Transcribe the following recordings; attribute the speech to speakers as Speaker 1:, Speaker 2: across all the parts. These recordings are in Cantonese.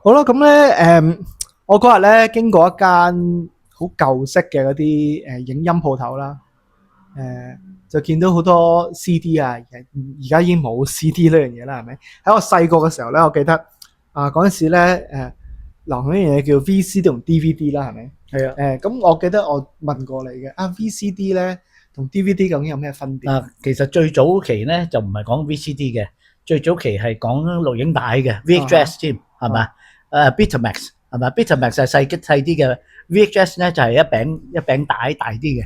Speaker 1: 好啦，咁咧我嗰日咧經過一間好舊式嘅嗰啲影音鋪頭啦，就見到好多 CD 啊，而家已經冇 CD 呢樣嘢啦，係咪？喺我細個嘅時候咧，我記得嗰陣時咧流行一樣嘢叫 VCD 同 DVD 啦，係咪？
Speaker 2: 係啊。
Speaker 1: 咁我記得我問過你嘅VCD 咧同 DVD 究竟有咩分別？
Speaker 2: 其實最早期咧就唔係講 VCD 嘅，最早期係講錄影帶嘅 VHS 添，係咪？Betamax 係咪？Betamax 係細啲嘅 ，VHS 咧就係一餅帶大啲嘅。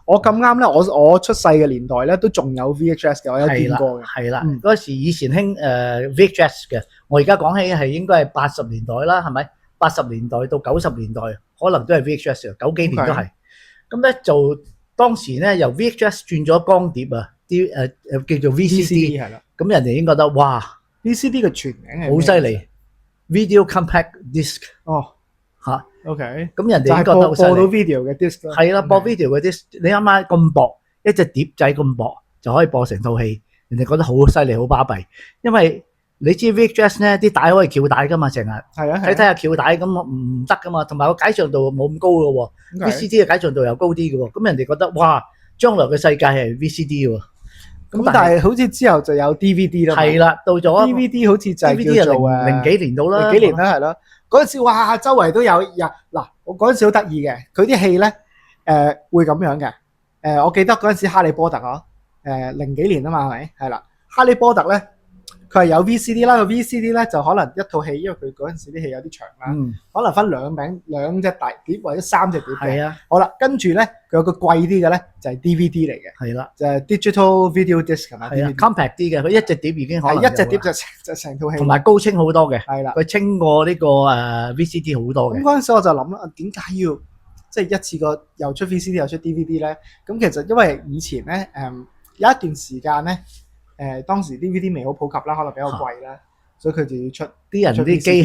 Speaker 1: 我咁啱咧，我出世嘅年代咧都仲有 VHS 嘅，我有見過嘅。
Speaker 2: 係啦，嗰時以前興VHS 嘅，我而家講起係應該係80年代啦，係咪？80年代到90年代，可能都係 VHS 90幾年都係。咁咧就當時咧由 VHS 轉咗光碟啊，啲叫做 VCD
Speaker 1: 係啦。
Speaker 2: 咁人哋已經覺得哇
Speaker 1: VCD 嘅全名係
Speaker 2: 好犀利 ，Video Compact Disc 嚇。
Speaker 1: OK，
Speaker 2: 咁人哋已經覺得好犀利。
Speaker 1: 播到 video 嘅 disc 咯。
Speaker 2: 係啦，播 video 嘅 disc，你諗下咁薄，一隻碟仔咁薄就可以播成套戲，人哋覺得好犀利，好巴閉。因為你知 VHS 咧啲帶可以翹帶噶嘛，成日睇下翹帶咁唔得噶嘛，同埋個解像度冇咁高嘅喎。VCD 嘅解像度又高啲嘅喎，咁人哋覺得哇，將來嘅世界係 VCD 喎。
Speaker 1: 咁但係好似之後就有 DVD 啦。
Speaker 2: 係啦，到咗
Speaker 1: DVD 好似就係叫做
Speaker 2: 零幾年到啦，
Speaker 1: 零幾年啦，係咯。嗰陣時哇，周圍都有嗱，我嗰陣時好得意嘅，佢啲戲咧會咁樣嘅。我記得嗰陣時哈利波特零幾年啊嘛，係咪？係啦，哈利波特咧佢係有 VCD 啦，個 VCD 咧就可能一套戲，因為佢嗰陣時啲戲有啲長啦，可能分兩隻大碟或者3隻碟嘅。
Speaker 2: 係啊，
Speaker 1: 好啦，跟住咧佢有個貴啲嘅咧就係 DVD 嚟嘅。係啦，就係 digital video disc 係嘛？
Speaker 2: 係啊 compact 啲嘅，佢一隻碟已經可能
Speaker 1: 一隻碟就成套戲，
Speaker 2: 同埋高清好多嘅。
Speaker 1: 係啦，
Speaker 2: 佢清過呢個VCD 好多嘅。
Speaker 1: 咁嗰陣時我就諗啦，點解要即係一次過又出 VCD 又出 DVD 咧？咁其實因為以前咧有一段時間咧當時 DVD 未好普及啦，可能比較貴啦，所以佢就要出
Speaker 2: 啲人啲機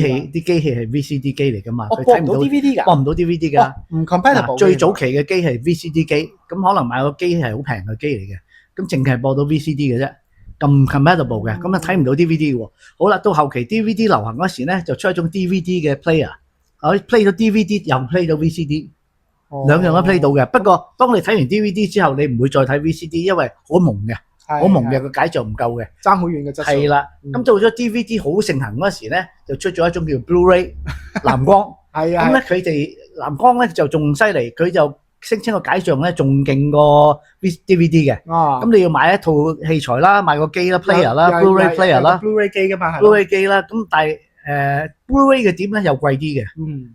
Speaker 2: 器係 VCD 機嚟噶嘛，佢
Speaker 1: 播唔到 DVD 㗎，
Speaker 2: 播唔到 DVD 㗎，
Speaker 1: 唔 compatible。
Speaker 2: 最早期嘅機係 VCD 機，咁可能買個機係好平嘅機嚟嘅，咁淨係播到 VCD 嘅啫，咁 compatible 嘅，咁啊睇唔到 DVD 喎。好啦，到後期 DVD 流行嗰時咧，就出一種 DVD 嘅 player，可以 play 到 DVD 又 play 到 VCD，兩樣都 play 到嘅。不過當你睇完 DVD 之後，你唔會再睇 VCD，因為好蒙嘅。好蒙嘅，個解像唔夠嘅，
Speaker 1: 爭好遠嘅質素。係
Speaker 2: 啦，咁到咗 DVD 好盛行嗰時咧，就出咗一種叫 Blu-ray 藍光。係啊，咁咧佢哋藍光咧就仲犀利，佢就聲稱個解像咧仲勁過 DVD 嘅。哦，咁你要買一套器材啦，買個機啦 ，player 啦 ，Blu-ray player 啦
Speaker 1: ，Blu-ray 機噶嘛
Speaker 2: ，Blu-ray 機啦。咁但係Blu-ray 嘅碟咧又貴啲嘅，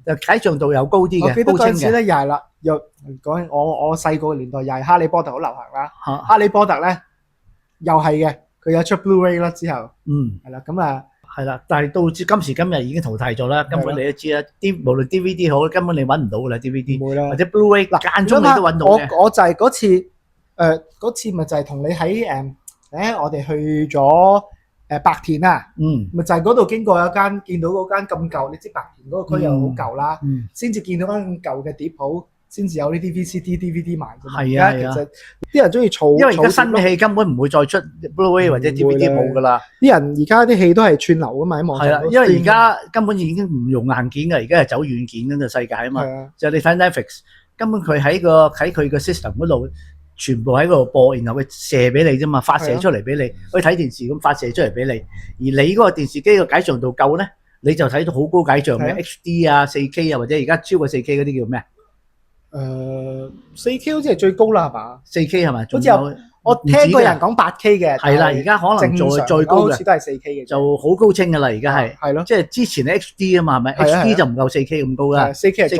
Speaker 2: 就解像度又高啲嘅，
Speaker 1: 我記得嗰陣時咧又係啦，又講起我細個嘅年代又係哈利波特好流行啦。哈利波特咧。又係嘅，佢有出 Blu-ray 啦之後，係啦，咁啊，
Speaker 2: 係啦，但係到今時今日已經淘汰咗啦。根本你都知啦，無論 DVD 好，根本你揾唔到噶啦 DVD，
Speaker 1: 唔會啦，
Speaker 2: 或者 Blu-ray 間中你都揾到嘅。
Speaker 1: 我就係嗰次咪就係同你喺我哋去咗白田啊，咪就係嗰度經過有間見到嗰間咁舊，你知白田嗰個區又好舊啦，先至見到間咁舊嘅碟鋪。先至有呢啲 VCD、DVD 賣啫嘛。係啊，其實啲人中意儲，
Speaker 2: 因為而家新嘅戲根本唔會再出 Blu-ray 或者 DVD 冇噶啦。
Speaker 1: 啲人而家啲戲都係串流噶嘛，喺網上。係啊，
Speaker 2: 因為而家根本已經唔用硬件嘅，而家係走軟件嗰個世界啊嘛。就你睇 Netflix，根本佢喺佢個 system 嗰度，全部喺嗰度播，然後佢射俾你啫嘛，發射出嚟俾你，好似睇電視咁發射出嚟俾你。而你嗰個電視機個解像度夠咧，你就睇到好高解像嘅 HD 啊、4K 啊，或者而家超過 4K 嗰啲叫咩
Speaker 1: ？4K 好似係最高啦，係嘛
Speaker 2: ？4K 係咪？
Speaker 1: 好似有我聽過人講8K 嘅。
Speaker 2: 係啦，而家可能再高嘅，
Speaker 1: 好似都係 4K 嘅，
Speaker 2: 就好高清噶啦。而家係咯，即係之前 HD 啊嘛，係咪 ？HD 就唔夠 4K 咁高啦。4K 係再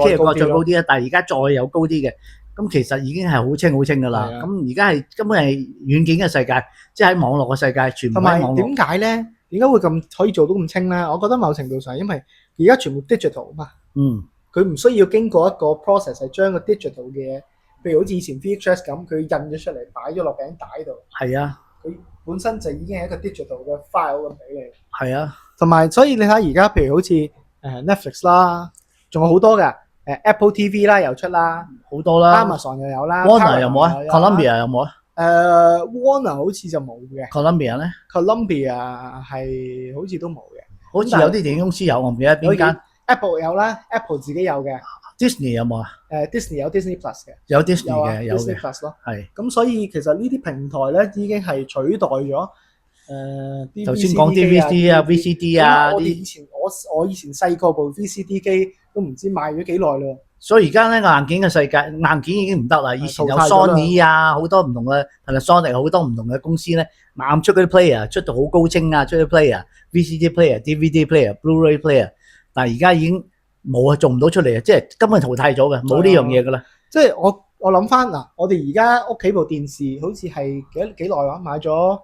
Speaker 2: 高啲啊，但係而家再有高啲嘅，咁其實已經係好清噶啦。咁而家係根本係軟件嘅世界，即係喺網絡嘅世界，全部喺網絡。
Speaker 1: 點解咧？點解會咁可以做到咁清咧？我覺得某程度上，因為而家全部 digital 啊嘛。佢唔需要經過一個 process 係將個 digital 嘅嘢，譬如好似以前 VHS 咁，佢印咗出嚟擺咗落餅帶度。係啊，佢本身就已經係一個 digital 嘅 file 咁俾你。係啊，同埋所以你睇而家譬如好似Netflix 啦，仲有好多嘅Apple TV 啦又出啦，好多啦 ，Amazon 又有啦
Speaker 2: ，Warner 有冇啊 ？Columbia 有冇啊
Speaker 1: ？Warner 好似就冇嘅。
Speaker 2: Columbia 咧
Speaker 1: ？Columbia 係好似都冇嘅。
Speaker 2: 好似有啲電影公司有，我唔記得邊間。
Speaker 1: Apple 有啦 ，Apple 自己有嘅。
Speaker 2: Disney 有冇啊
Speaker 1: ？Disney 有 Disney Plus 嘅。
Speaker 2: 有 Disney 嘅，有
Speaker 1: Disney Plus 咯。
Speaker 2: 係。
Speaker 1: 咁所以其實呢啲平台咧已經係取代咗
Speaker 2: 頭先講 DVD 啊、VCD 啊
Speaker 1: 啲。我以前細個部 VCD 機都唔知賣咗幾耐啦。
Speaker 2: 所以而家咧硬件嘅世界，硬件已經唔得啦。以前有 Sony 啊，好多唔同嘅Panasonic，好多唔同嘅公司咧，猛出嗰啲 player， 出到好高清啊，出啲 player、VCD player、DVD player、Blu-ray player， 但係而家已經冇啊，做唔到出嚟啊，即係根本淘汰咗嘅，冇呢樣嘢噶啦。
Speaker 1: 即係我諗翻嗱，我哋而家屋企部電視好似係幾耐話買咗？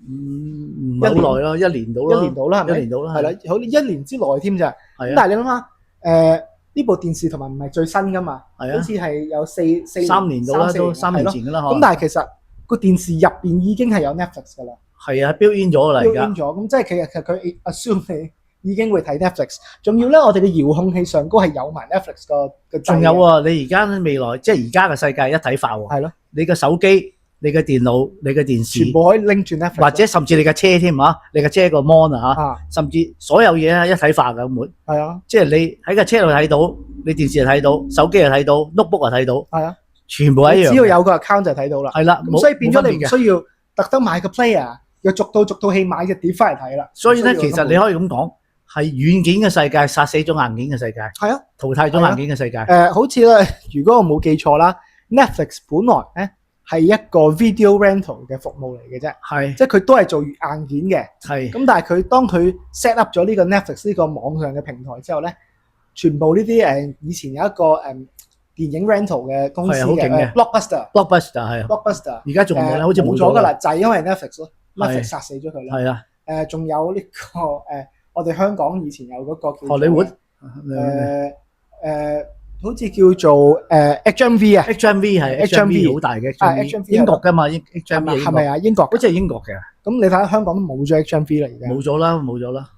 Speaker 2: 唔係好耐咯，一年到啦，係咪？一年到啦，
Speaker 1: 係啦，好似1年之內添咋。咁但係你諗下，呢部電視同埋唔係最新噶嘛，好似係有3年到啦，都3年前噶啦。咁但係其實個電視入邊已經係有 Netflix 噶啦。
Speaker 2: 係啊 ，built in 咗啦，而家
Speaker 1: built in 咗，咁即係其實佢 assume 你已經會睇 Netflix。仲要咧，我哋嘅遙控器上高係有埋 Netflix 個。
Speaker 2: 仲有喎，你而家未來即係而家嘅世界一體化喎。
Speaker 1: 係咯，你
Speaker 2: 嘅手機、你嘅電腦、你嘅電視，
Speaker 1: 全部可以拎住 Netflix，
Speaker 2: 或者甚至你嘅車添啊，你嘅車個 mon 啊，甚至所有嘢啊一體化嘅會。
Speaker 1: 係啊，
Speaker 2: 即係你喺架車度睇到，你電視又睇到，手機又睇到 ，notebook 又睇到。係啊，全部一樣。
Speaker 1: 只要有個 account 就睇到啦。係啦，所以變咗你唔需要特登買個 player，又逐套戲買隻碟翻嚟睇啦。
Speaker 2: 所以咧，其實你可以咁講，係軟件嘅世界殺死咗硬件嘅世界。係啊，淘汰咗硬件嘅世界。
Speaker 1: 好似咧，如果我冇記錯啦 ，Netflix 本來咧係一個 video rental 嘅服務嚟嘅啫。係，即係佢都係做硬件嘅。係。咁但係佢當佢 set up 咗呢個 Netflix 呢個網上嘅平台之後咧，全部呢啲以前有一個電影 rental 嘅公司嘅 Blockbuster 係 Blockbuster， 而
Speaker 2: 家仲冇咧，好似冇
Speaker 1: 咗㗎啦，就係因為 Netflix 咯 ，Netflix 殺死咗佢啦。
Speaker 2: 係啊。
Speaker 1: 仲有呢個我哋香港以前有嗰個叫
Speaker 2: 荷里活
Speaker 1: 好似叫做HMV 啊
Speaker 2: ，HMV 係 HMV 好大嘅，英國㗎嘛，HMV
Speaker 1: 係咪啊？英國，
Speaker 2: 好似係英國嘅。
Speaker 1: 咁你睇下香港都冇咗 HMV 啦，而家
Speaker 2: 冇咗啦。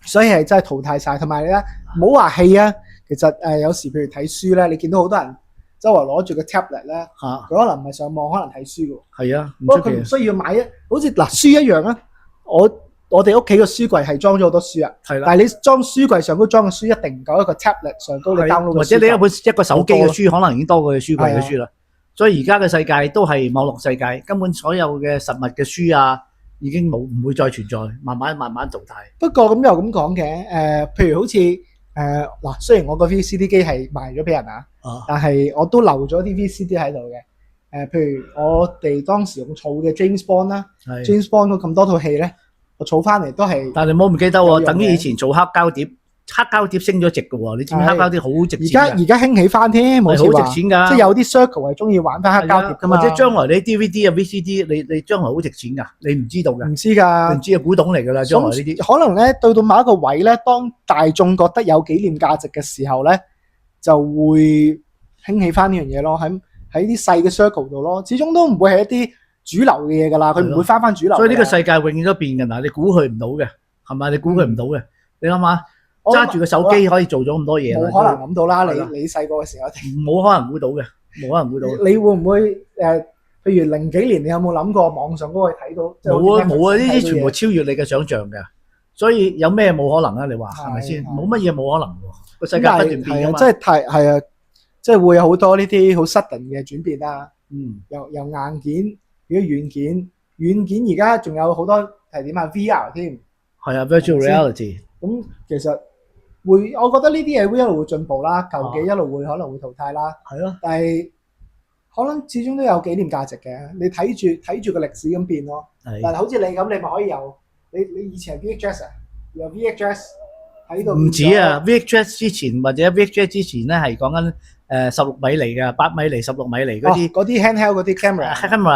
Speaker 2: 所
Speaker 1: 以係真係淘汰晒，同埋咧唔好話戲啊，其實有時譬如睇書咧，你見到好多人周圍攞住個 tablet 咧，佢可能唔係上網，可能睇書㗎。
Speaker 2: 係啊，
Speaker 1: 不過佢唔需要買好似嗱書一樣啊，我哋屋企個書櫃係裝咗好多書啊，係啦。但係你裝書櫃上高裝嘅書一定唔夠一個 tablet 上高你 download
Speaker 2: 或者你一個手機嘅書，可能已經多過你書櫃嘅書啦。所以而家嘅世界都係網絡世界，根本所有嘅實物嘅書啊，已經唔會再存在，慢慢淘汰。
Speaker 1: 不過咁又咁講嘅，譬如好似嗱，雖然我個 VCD 機係賣咗俾人啊，但係我都留咗啲 VCD 喺度嘅。譬如我哋當時用儲嘅 James Bond 啦，James Bond 嗰咁多套戲咧。我儲翻嚟都係，
Speaker 2: 但係你唔好唔記得喎，等於以前做黑膠碟，黑膠碟升咗值嘅喎，你知唔知黑膠碟好值錢？
Speaker 1: 而家興起翻添，冇錯，
Speaker 2: 好值錢㗎。
Speaker 1: 即係有啲 circle 係中意玩翻黑膠碟㗎嘛。
Speaker 2: 或者將來你 DVD 啊 VCD，你將來好值錢㗎，你唔知道㗎。
Speaker 1: 唔知㗎，
Speaker 2: 唔知啊，古董嚟㗎啦，將來呢啲。
Speaker 1: 可能咧到到某一個位咧，當大眾覺得有紀念價值嘅時候咧，就會興起翻呢樣嘢咯。喺啲細嘅 circle 度咯，始終都唔會係一啲主流嘅嘢㗎啦，佢唔會翻主流。
Speaker 2: 所以呢個世界永遠都變㗎嗱，你估佢唔到嘅，係咪？你估佢唔到嘅，你諗下，揸住個手機可以做咗咁多嘢，
Speaker 1: 冇可能諗到啦！你細個嘅時候，
Speaker 2: 冇可能估到嘅，冇可能估到。
Speaker 1: 你會唔會譬如零幾年，你有冇諗過網上嗰個睇到？
Speaker 2: 冇啊冇啊！呢啲全部超越你嘅想像嘅，所以有咩冇可能啊？你話係咪先？冇乜嘢冇可能喎，個世界不斷變㗎嘛。
Speaker 1: 即係係啊，即係會有好多呢啲好 sudden 嘅轉變啦。由硬件。如果軟件而家仲有好多係點啊 VR 添，
Speaker 2: 係啊 virtual reality。
Speaker 1: 咁其實我覺得呢啲嘢會一路會進步啦，舊嘅一路會可能會淘汰啦。係咯，但係可能始終都有紀念價值嘅。你睇住個歷史咁變咯。但係好似你咁，你咪可以由你以前係 VHS 啊，由 VHS 喺度。唔止
Speaker 2: 啊 ，VHS 之前或者 VHS 之前咧係講緊。16米嚟嘅，8米嚟、16米嚟嗰啲
Speaker 1: handheld 嗰啲 camera，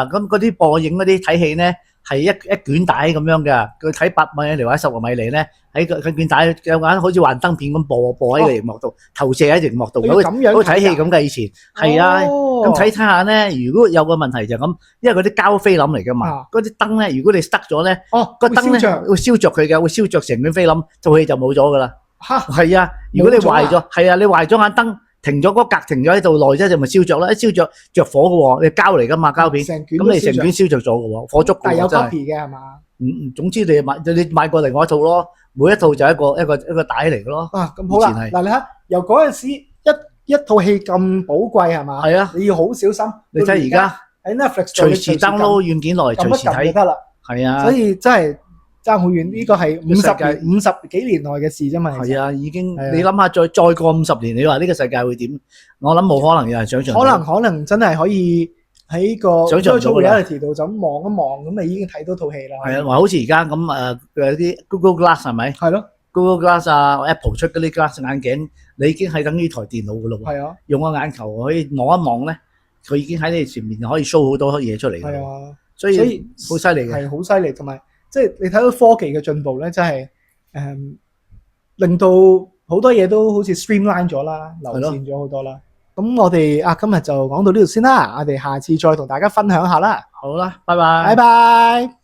Speaker 2: 咁嗰啲播影嗰啲睇戲咧係一卷帶咁樣嘅，佢睇8米嚟或者16米嚟咧喺個卷帶有眼好似幻燈片咁播喺個熒幕度，投射喺熒幕度，好似睇戲咁嘅以前。係啊，咁睇下咧，如果有個問題就咁，因為嗰啲膠菲林嚟㗎嘛，嗰啲燈咧，如果你塞咗咧，個燈咧會燒着佢嘅，會燒着成卷菲林，套戲就冇咗㗎啦。係啊，如果你壞咗，係啊，你壞咗眼燈。停咗嗰格，停咗喺度耐啫，就咪燒着啦！一燒着火嘅喎，你膠嚟噶嘛膠片，咁你成卷燒着咗嘅喎，火燭嘅喎，
Speaker 1: 但係有 copy 嘅係嘛？
Speaker 2: 總之你買過另外一套咯，每一套就一個帶嚟嘅咯。
Speaker 1: 啊，咁好啦，嗱你睇由嗰陣時一套戲咁寶貴係嘛？
Speaker 2: 係啊，
Speaker 1: 你要好小心。
Speaker 2: 你睇而家
Speaker 1: 喺 Netflix
Speaker 2: 隨時 download 軟件落嚟，隨時睇
Speaker 1: 就得啦。
Speaker 2: 係啊，
Speaker 1: 所以真係爭好遠，呢個係50幾年內嘅事啫嘛。
Speaker 2: 係啊，已經你諗下，再過50年，你話呢個世界會點？我諗冇可能有人想象。
Speaker 1: 可能真係可以喺個 virtual reality 度就咁望一望，咁你已經睇到套戲啦。
Speaker 2: 係啊，話好似而家咁有啲 Google Glass 係咪？
Speaker 1: 係咯
Speaker 2: ，Google Glass 啊 ，Apple 出嗰啲 Glass 眼鏡，你已經係等於台電腦噶咯喎。
Speaker 1: 係啊，
Speaker 2: 用個眼球可以望一望咧，佢已經喺你前面可以 show 好多嘢出嚟。
Speaker 1: 係啊，
Speaker 2: 所以好犀利嘅，
Speaker 1: 係好犀利，同埋即係你睇到科技嘅進步咧，真係令到好多嘢都好似 streamline 咗啦，流線咗好多啦。咁我哋今日就講到呢度先啦，我哋下次再同大家分享下啦。
Speaker 2: 好啦，拜拜。
Speaker 1: 拜拜。